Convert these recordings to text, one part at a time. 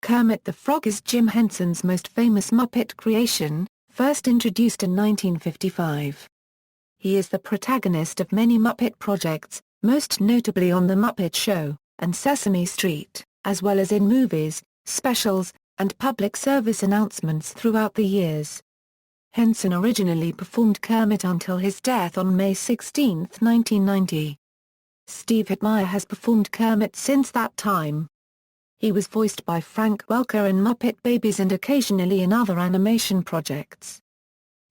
Kermit the Frog is Jim Henson's most famous Muppet creation, first introduced in 1955. He is the protagonist of many Muppet projects, most notably on The Muppet Show, and Sesame Street, as well as in movies, specials, and public service announcements throughout the years. Henson originally performed Kermit until his death on May 16, 1990. Steve Whitmire has performed Kermit since that time. He was voiced by Frank Welker in Muppet Babies and occasionally in other animation projects.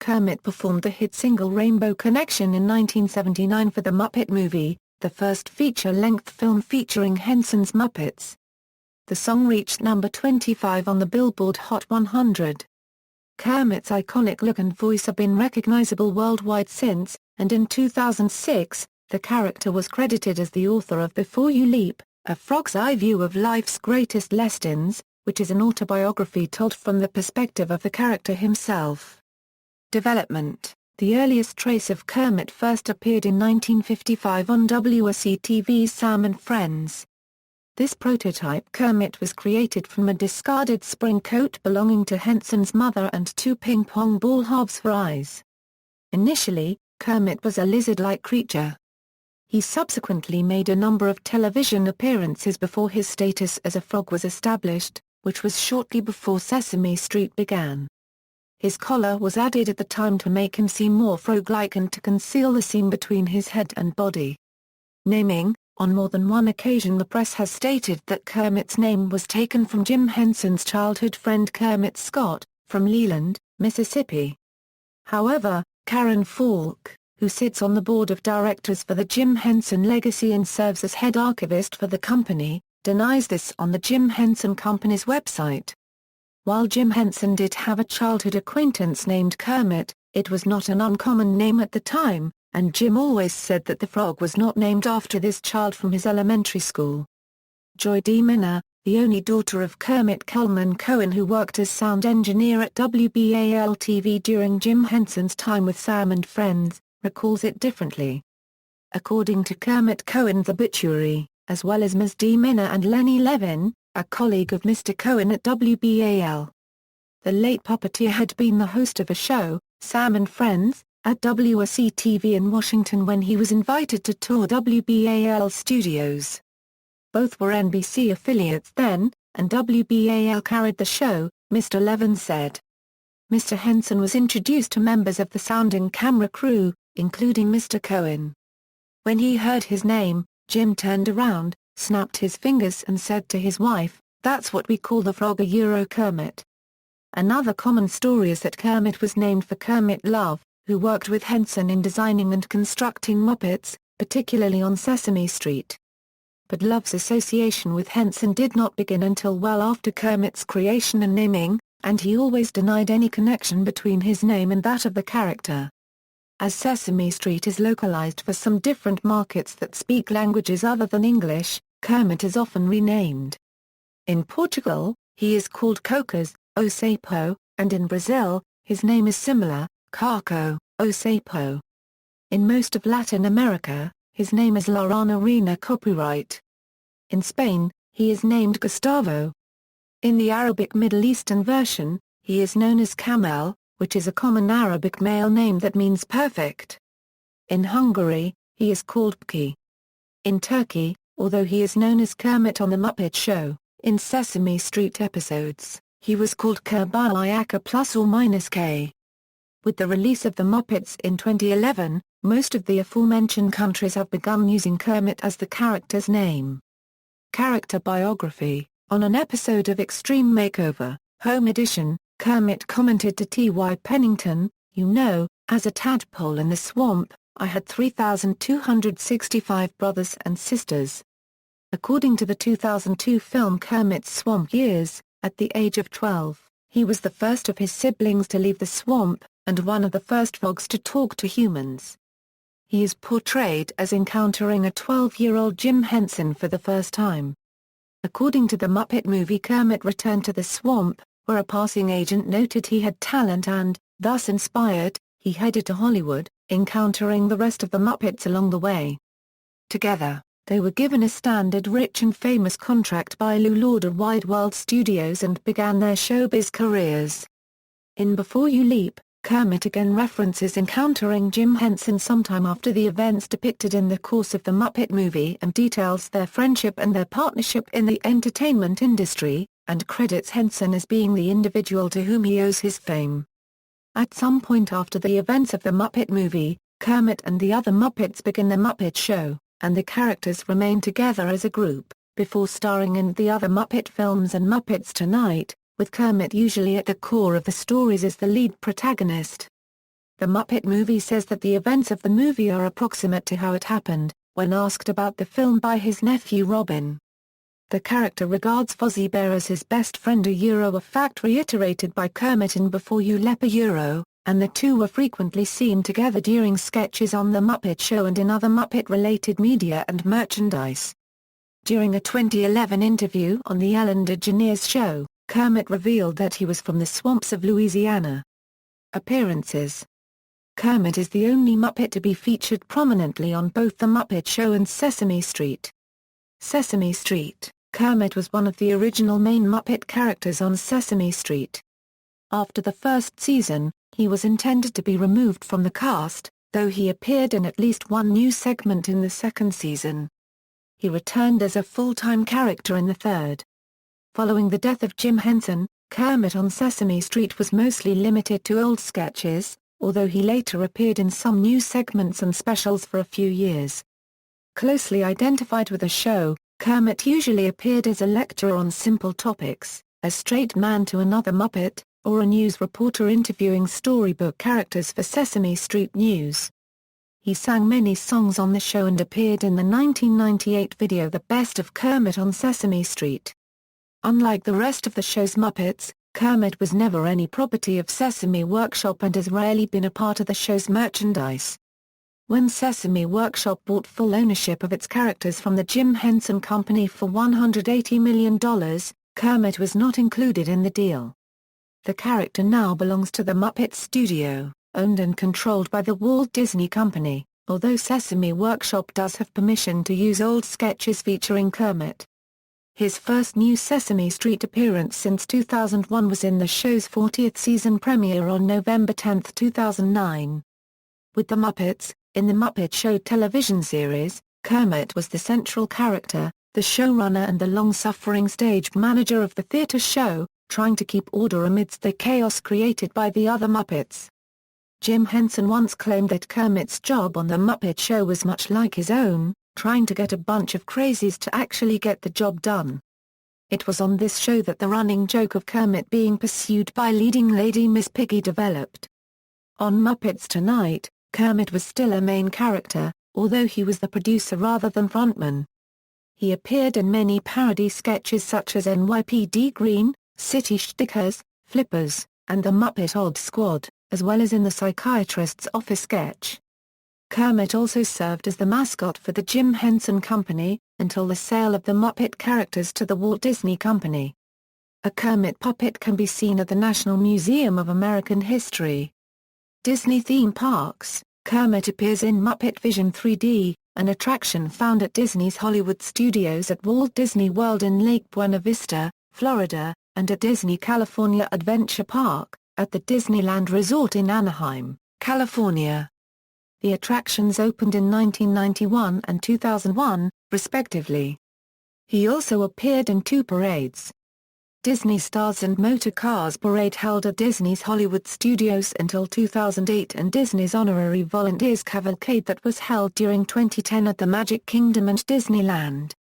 Kermit performed the hit single Rainbow Connection in 1979 for the Muppet Movie, the first feature-length film featuring Henson's Muppets. The song reached number 25 on the Billboard Hot 100. Kermit's iconic look and voice have been recognizable worldwide since, and in 2006, the character was credited as the author of Before You Leap, A Frog's Eye View of Life's Greatest Lessons, which is an autobiography told from the perspective of the character himself. Development: the earliest trace of Kermit first appeared in 1955 on WSC-TV's Sam and Friends. This prototype Kermit was created from a discarded spring coat belonging to Henson's mother and two ping-pong ball halves for eyes. Initially, Kermit was a lizard-like creature. He subsequently made a number of television appearances before his status as a frog was established, which was shortly before Sesame Street began. His collar was added at the time to make him seem more frog-like and to conceal the seam between his head and body. Naming: on more than one occasion the press has stated that Kermit's name was taken from Jim Henson's childhood friend Kermit Scott, from Leland, Mississippi. However, Karen Falk, who sits on the board of directors for the Jim Henson Legacy and serves as head archivist for the company, denies this on the Jim Henson Company's website. While Jim Henson did have a childhood acquaintance named Kermit, it was not an uncommon name at the time, and Jim always said that the frog was not named after this child from his elementary school. Joy D. Minner, the only daughter of Kermit Coleman Cohen who worked as sound engineer at WBAL-TV during Jim Henson's time with Sam and Friends, recalls it differently. According to Kermit Cohen's obituary, as well as Ms. D. Minner and Lenny Levin, a colleague of Mr. Cohen at WBAL. The late puppeteer had been the host of a show, Sam and Friends, at WSC-TV in Washington when he was invited to tour WBAL studios. Both were NBC affiliates then, and WBAL carried the show, Mr. Levin said. Mr. Henson was introduced to members of the sound and camera crew, including Mr. Cohen. When he heard his name, Jim turned around, snapped his fingers and said to his wife, "That's what we call the frog a Kermit." Another common story is that Kermit was named for Kermit Love, who worked with Henson in designing and constructing Muppets, particularly on Sesame Street. But Love's association with Henson did not begin until well after Kermit's creation and naming, and he always denied any connection between his name and that of the character. As Sesame Street is localized for some different markets that speak languages other than English, Kermit is often renamed. In Portugal, he is called Cocas, o Sapo, and in Brazil, his name is similar, Caco, o Sapo. In most of Latin America, his name is La Rana Reina copyright. In Spain, he is named Gustavo. In the Arabic Middle Eastern version, he is known as Kamel, which is a common Arabic male name that means perfect. In Hungary, he is called Pki. In Turkey, although he is known as Kermit on The Muppet Show, in Sesame Street episodes, he was called Kerbyaka ±K. With the release of The Muppets in 2011, most of the aforementioned countries have begun using Kermit as the character's name. Character biography: on an episode of Extreme Makeover, Home Edition, Kermit commented to T.Y. Pennington, "You know, as a tadpole in the swamp, I had 3,265 brothers and sisters." According to the 2002 film Kermit's Swamp Years, at the age of 12, he was the first of his siblings to leave the swamp, and one of the first frogs to talk to humans. He is portrayed as encountering a 12-year-old Jim Henson for the first time. According to the Muppet Movie, Kermit returned to the swamp, where a passing agent noted he had talent and, thus inspired, he headed to Hollywood, encountering the rest of the Muppets along the way. Together, They were given a standard Rich and Famous contract by Lew Lord of Wide World Studios and began their showbiz careers. In Before You Leap, Kermit again references encountering Jim Henson sometime after the events depicted in the course of the Muppet Movie and details their friendship and their partnership in the entertainment industry, and credits Henson as being the individual to whom he owes his fame. At some point after the events of the Muppet Movie, Kermit and the other Muppets begin the Muppet Show, and the characters remain together as a group, before starring in the other Muppet films and Muppets Tonight, with Kermit usually at the core of the stories as the lead protagonist. The Muppet Movie says that the events of the movie are approximate to how it happened, when asked about the film by his nephew Robin. The character regards Fozzie Bear as his best friend, a fact reiterated by Kermit in Before You Leap, and the two were frequently seen together during sketches on The Muppet Show and in other Muppet-related media and merchandise. During a 2011 interview on The Ellen DeGeneres Show, Kermit revealed that he was from the swamps of Louisiana. Appearances. Kermit is the only Muppet to be featured prominently on both The Muppet Show and Sesame Street. Sesame Street. Kermit was one of the original main Muppet characters on Sesame Street. After the first season, he was intended to be removed from the cast, though he appeared in at least one new segment in the second season. He returned as a full-time character in the third. Following the death of Jim Henson, Kermit on Sesame Street was mostly limited to old sketches, although he later appeared in some new segments and specials for a few years. Closely identified with the show, Kermit usually appeared as a lecturer on simple topics, a straight man to another Muppet, or a news reporter interviewing storybook characters for Sesame Street News. He sang many songs on the show and appeared in the 1998 video The Best of Kermit on Sesame Street. Unlike the rest of the show's Muppets, Kermit was never any property of Sesame Workshop and has rarely been a part of the show's merchandise. When Sesame Workshop bought full ownership of its characters from the Jim Henson Company for $180 million, Kermit was not included in the deal. The character now belongs to the Muppet Studio, owned and controlled by the Walt Disney Company, although Sesame Workshop does have permission to use old sketches featuring Kermit. His first new Sesame Street appearance since 2001 was in the show's 40th season premiere on November 10, 2009. With the Muppets, in the Muppet Show television series, Kermit was the central character, the showrunner and the long-suffering stage manager of the theater show, trying to keep order amidst the chaos created by the other Muppets. Jim Henson once claimed that Kermit's job on The Muppet Show was much like his own, trying to get a bunch of crazies to actually get the job done. It was on this show that the running joke of Kermit being pursued by leading lady Miss Piggy developed. On Muppets Tonight, Kermit was still a main character, although he was the producer rather than frontman. He appeared in many parody sketches such as NYPD Green, City Stickers, Flippers, and the Muppet Odd Squad, as well as in the Psychiatrist's Office sketch. Kermit also served as the mascot for the Jim Henson Company, until the sale of the Muppet characters to the Walt Disney Company. A Kermit puppet can be seen at the National Museum of American History. Disney theme parks. Kermit appears in Muppet Vision 3D, an attraction found at Disney's Hollywood Studios at Walt Disney World in Lake Buena Vista, Florida, and at Disney California Adventure Park, at the Disneyland Resort in Anaheim, California. The attractions opened in 1991 and 2001, respectively. He also appeared in two parades. Disney Stars and Motor Cars Parade held at Disney's Hollywood Studios until 2008 and Disney's Honorary Volunteers Cavalcade that was held during 2010 at the Magic Kingdom and Disneyland.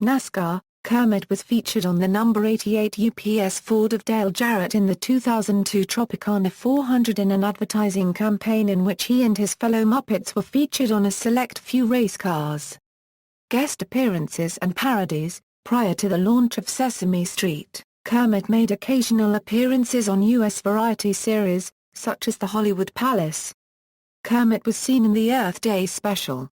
NASCAR. Kermit was featured on the number 88 UPS Ford of Dale Jarrett in the 2002 Tropicana 400 in an advertising campaign in which he and his fellow Muppets were featured on a select few race cars. Guest appearances and parodies. Prior to the launch of Sesame Street, Kermit made occasional appearances on U.S. variety series, such as The Hollywood Palace. Kermit was seen in the Earth Day special.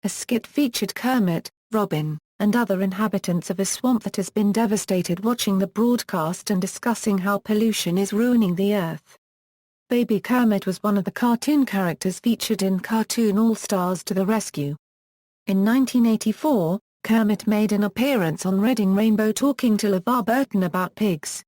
A skit featured Kermit, Robin, and other inhabitants of a swamp that has been devastated watching the broadcast and discussing how pollution is ruining the Earth. Baby Kermit was one of the cartoon characters featured in Cartoon All-Stars to the Rescue. In 1984, Kermit made an appearance on Reading Rainbow talking to LeVar Burton about pigs.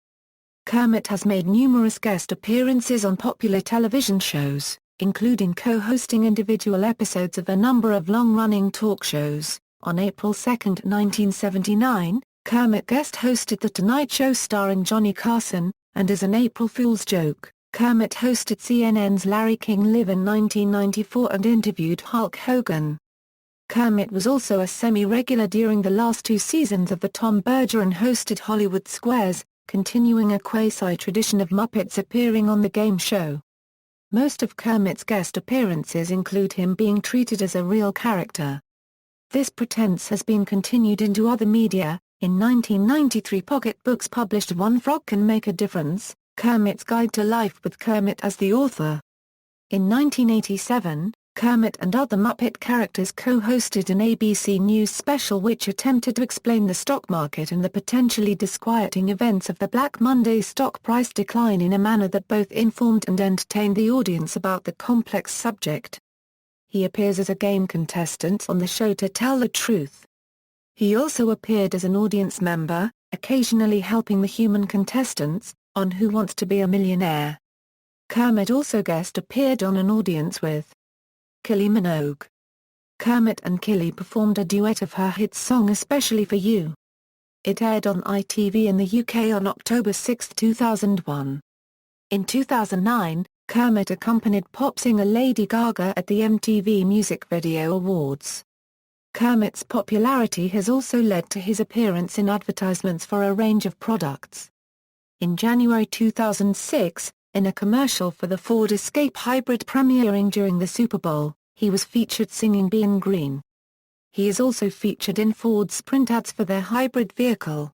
Kermit has made numerous guest appearances on popular television shows, including co-hosting individual episodes of a number of long-running talk shows. On April 2, 1979, Kermit guest hosted The Tonight Show starring Johnny Carson, and as an April Fool's joke, Kermit hosted CNN's Larry King Live in 1994 and interviewed Hulk Hogan. Kermit was also a semi-regular during the last two seasons of The Tom Berger and hosted Hollywood Squares, continuing a quasi-tradition of Muppets appearing on the game show. Most of Kermit's guest appearances include him being treated as a real character. This pretense has been continued into other media. In 1993, Pocket Books published One Frog Can Make a Difference, Kermit's Guide to Life with Kermit as the author. In 1987, Kermit and other Muppet characters co-hosted an ABC News special which attempted to explain the stock market and the potentially disquieting events of the Black Monday stock price decline in a manner that both informed and entertained the audience about the complex subject. He appears as a game contestant on the show To Tell the Truth. He also appeared as an audience member, occasionally helping the human contestants, on Who Wants to Be a Millionaire. Kermit also guest appeared on An Audience with Kylie Minogue. Kermit and Kylie performed a duet of her hit song Especially for You. It aired on ITV in the UK on October 6, 2001. In 2009, Kermit accompanied pop singer Lady Gaga at the MTV Music Video Awards. Kermit's popularity has also led to his appearance in advertisements for a range of products. In January 2006, in a commercial for the Ford Escape Hybrid premiering during the Super Bowl, he was featured singing Bein' Green. He is also featured in Ford's print ads for their hybrid vehicle.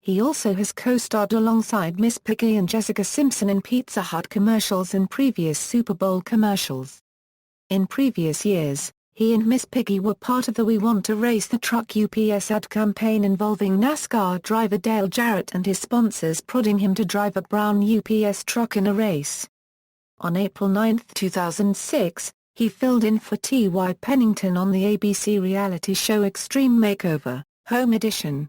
He also has co-starred alongside Miss Piggy and Jessica Simpson in Pizza Hut commercials and previous Super Bowl commercials. In previous years, he and Miss Piggy were part of the We Want to Race the Truck UPS ad campaign involving NASCAR driver Dale Jarrett and his sponsors prodding him to drive a brown UPS truck in a race. On April 9, 2006, he filled in for T.Y. Pennington on the ABC reality show Extreme Makeover, Home Edition.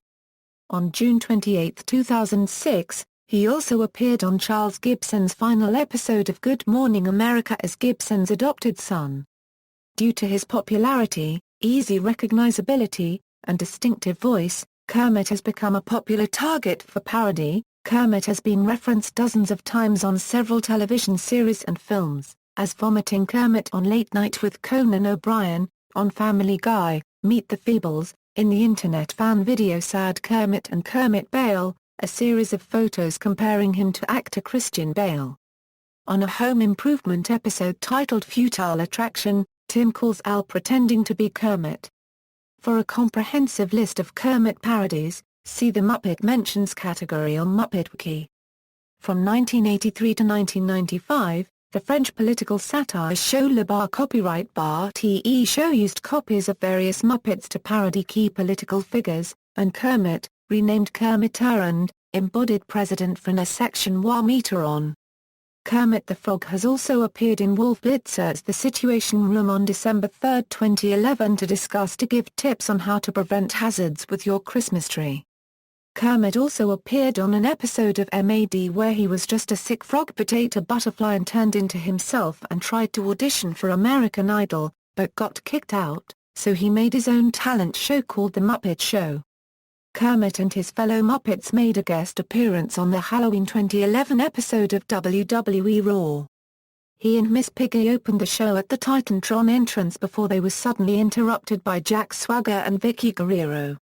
On June 28, 2006, he also appeared on Charles Gibson's final episode of Good Morning America as Gibson's adopted son. Due to his popularity, easy recognizability, and distinctive voice, Kermit has become a popular target for parody. Kermit has been referenced dozens of times on several television series and films, as Vomiting Kermit on Late Night with Conan O'Brien, on Family Guy, Meet the Feebles, in the internet fan video Sad Kermit and Kermit Bale, a series of photos comparing him to actor Christian Bale. On a home improvement episode titled Futile Attraction, Tim calls Al pretending to be Kermit. For a comprehensive list of Kermit parodies, see the Muppet Mentions category on Muppet Wiki. From 1983 to 1995, the French political satire show Le Bar copyright Bar TE show used copies of various Muppets to parody key political figures, and Kermit, renamed Kermit embodied President Frena section Wa Meteron. Kermit the Frog has also appeared in Wolf Blitzer's The Situation Room on December 3, 2011 to discuss to give tips on how to prevent hazards with your Christmas tree. Kermit also appeared on an episode of MAD where he was just a sick frog but ate a butterfly and turned into himself and tried to audition for American Idol, but got kicked out, so he made his own talent show called The Muppet Show. Kermit and his fellow Muppets made a guest appearance on the Halloween 2011 episode of WWE Raw. He and Miss Piggy opened the show at the Titantron entrance before they were suddenly interrupted by Jack Swagger and Vicky Guerrero.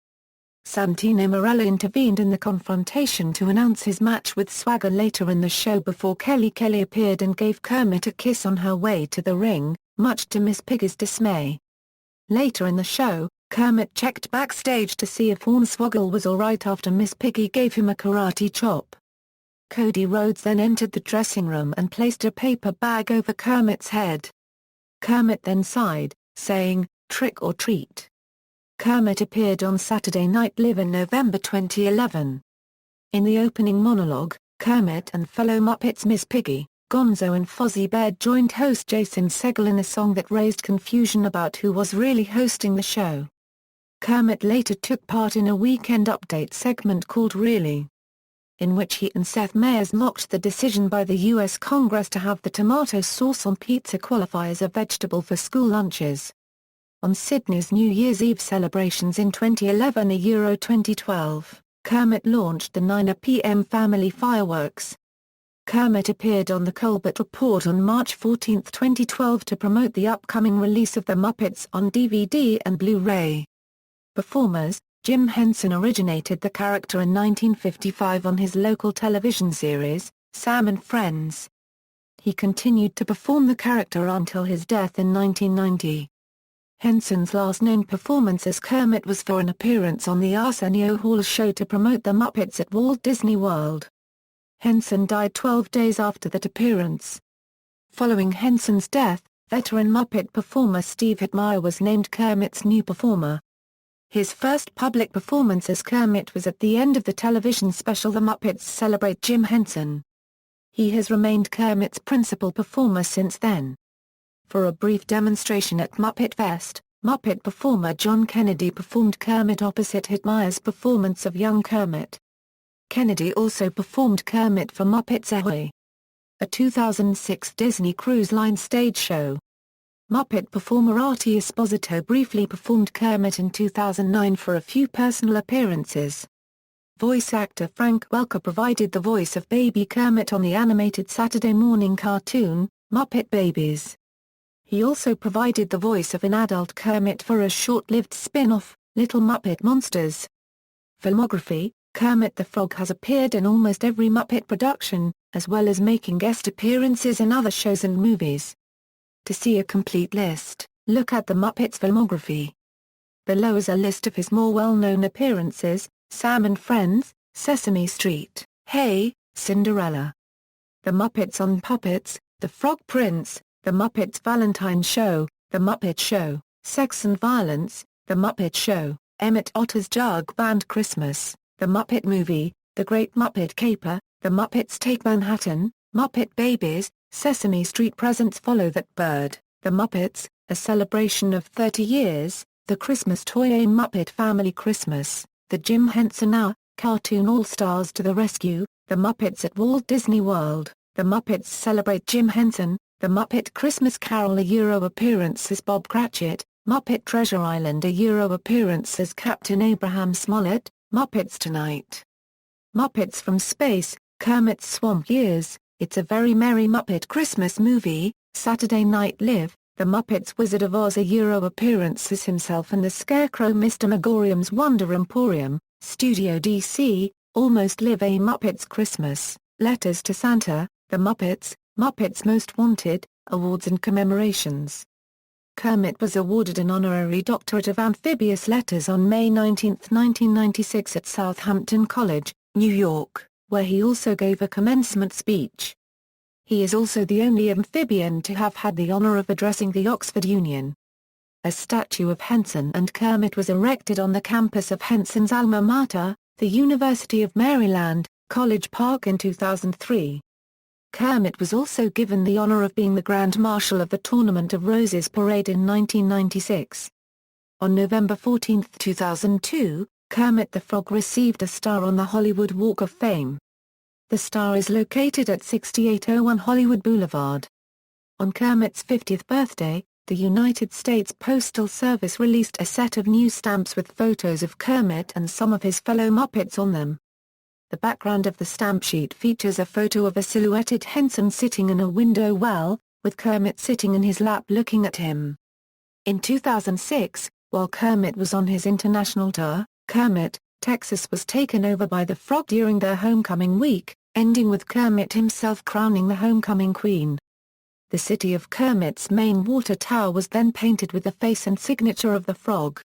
Santino Marella intervened in the confrontation to announce his match with Swagger later in the show before Kelly Kelly appeared and gave Kermit a kiss on her way to the ring, much to Miss Piggy's dismay. Later in the show, Kermit checked backstage to see if Hornswoggle was alright after Miss Piggy gave him a karate chop. Cody Rhodes then entered the dressing room and placed a paper bag over Kermit's head. Kermit then sighed, saying, "Trick or treat." Kermit appeared on Saturday Night Live in November 2011. In the opening monologue, Kermit and fellow Muppets Miss Piggy, Gonzo and Fozzie Bear joined host Jason Segel in a song that raised confusion about who was really hosting the show. Kermit later took part in a Weekend Update segment called Really?, in which he and Seth Meyers mocked the decision by the U.S. Congress to have the tomato sauce on pizza qualify as a vegetable for school lunches. On Sydney's New Year's Eve celebrations in 2011 and Euro 2012, Kermit launched the 9 p.m. family fireworks. Kermit appeared on The Colbert Report on March 14, 2012 to promote the upcoming release of The Muppets on DVD and Blu-ray. Performers: Jim Henson originated the character in 1955 on his local television series, Sam and Friends. He continued to perform the character until his death in 1990. Henson's last known performance as Kermit was for an appearance on the Arsenio Hall show to promote the Muppets at Walt Disney World. Henson died 12 days after that appearance. Following Henson's death, veteran Muppet performer Steve Whitmire was named Kermit's new performer. His first public performance as Kermit was at the end of the television special The Muppets Celebrate Jim Henson. He has remained Kermit's principal performer since then. For a brief demonstration at Muppet Fest, Muppet performer John Kennedy performed Kermit opposite Whitmire's performance of young Kermit. Kennedy also performed Kermit for Muppets Ahoy!, a 2006 Disney Cruise Line stage show. Muppet performer Artie Esposito briefly performed Kermit in 2009 for a few personal appearances. Voice actor Frank Welker provided the voice of Baby Kermit on the animated Saturday morning cartoon, Muppet Babies. He also provided the voice of an adult Kermit for a short-lived spin-off, Little Muppet Monsters. Filmography: Kermit the Frog has appeared in almost every Muppet production, as well as making guest appearances in other shows and movies. To see a complete list, look at the Muppets Filmography. Below is a list of his more well-known appearances: Sam and Friends, Sesame Street, Hey, Cinderella. The Muppets on Puppets, The Frog Prince, The Muppets Valentine Show, The Muppet Show, Sex and Violence, The Muppet Show, Emmett Otter's Jug Band Christmas, The Muppet Movie, The Great Muppet Caper, The Muppets Take Manhattan, Muppet Babies, Sesame Street Presents Follow That Bird, The Muppets, A Celebration of 30 Years, The Christmas Toy A Muppet Family Christmas, The Jim Henson Hour, Cartoon All-Stars to the Rescue, The Muppets at Walt Disney World, The Muppets Celebrate Jim Henson, The Muppet Christmas Carol, a Euro appearance as Bob Cratchit, Muppet Treasure Island, a Euro appearance as Captain Abraham Smollett, Muppets Tonight. Muppets from Space, Kermit's Swamp Years, It's a Very Merry Muppet Christmas Movie, Saturday Night Live, The Muppets Wizard of Oz, a Euro appearance as himself and the Scarecrow, Mr. Megorium's Wonder Emporium, Studio DC, Almost Live, A Muppets Christmas, Letters to Santa, The Muppets, Muppets Most Wanted, Awards and Commemorations. Kermit was awarded an honorary doctorate of amphibious letters on May 19, 1996 at Southampton College, New York, where he also gave a commencement speech. He is also the only amphibian to have had the honor of addressing the Oxford Union. A statue of Henson and Kermit was erected on the campus of Henson's alma mater, the University of Maryland, College Park in 2003. Kermit was also given the honor of being the Grand Marshal of the Tournament of Roses Parade in 1996. On November 14, 2002, Kermit the Frog received a star on the Hollywood Walk of Fame. The star is located at 6801 Hollywood Boulevard. On Kermit's 50th birthday, the United States Postal Service released a set of new stamps with photos of Kermit and some of his fellow Muppets on them. The background of the stamp sheet features a photo of a silhouetted Henson sitting in a window well, with Kermit sitting in his lap looking at him. In 2006, while Kermit was on his international tour, Kermit, Texas was taken over by the Frog during their homecoming week, ending with Kermit himself crowning the homecoming queen. The city of Kermit's main water tower was then painted with the face and signature of the Frog.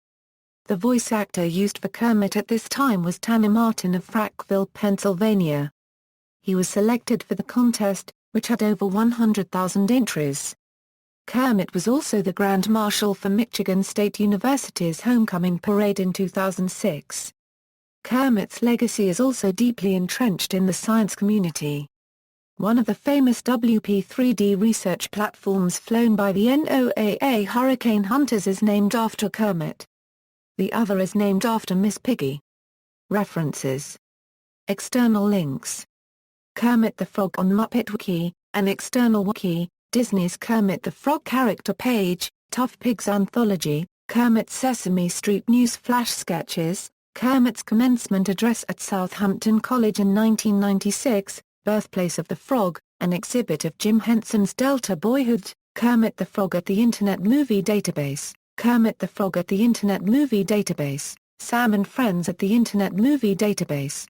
The voice actor used for Kermit at this time was Tanner Martin of Frackville, Pennsylvania. He was selected for the contest, which had over 100,000 entries. Kermit was also the Grand Marshal for Michigan State University's homecoming parade in 2006. Kermit's legacy is also deeply entrenched in the science community. One of the famous WP-3D research platforms flown by the NOAA Hurricane Hunters is named after Kermit. The other is named after Miss Piggy. References. External links. Kermit the Frog on Muppet Wiki, an external wiki, Disney's Kermit the Frog character page, Tough Pigs Anthology, Kermit's Sesame Street News Flash Sketches, Kermit's commencement address at Southampton College in 1996, Birthplace of the Frog, an exhibit of Jim Henson's Delta Boyhood, Kermit the Frog at the Internet Movie Database, Kermit the Frog at the Internet Movie Database, Sam and Friends at the Internet Movie Database.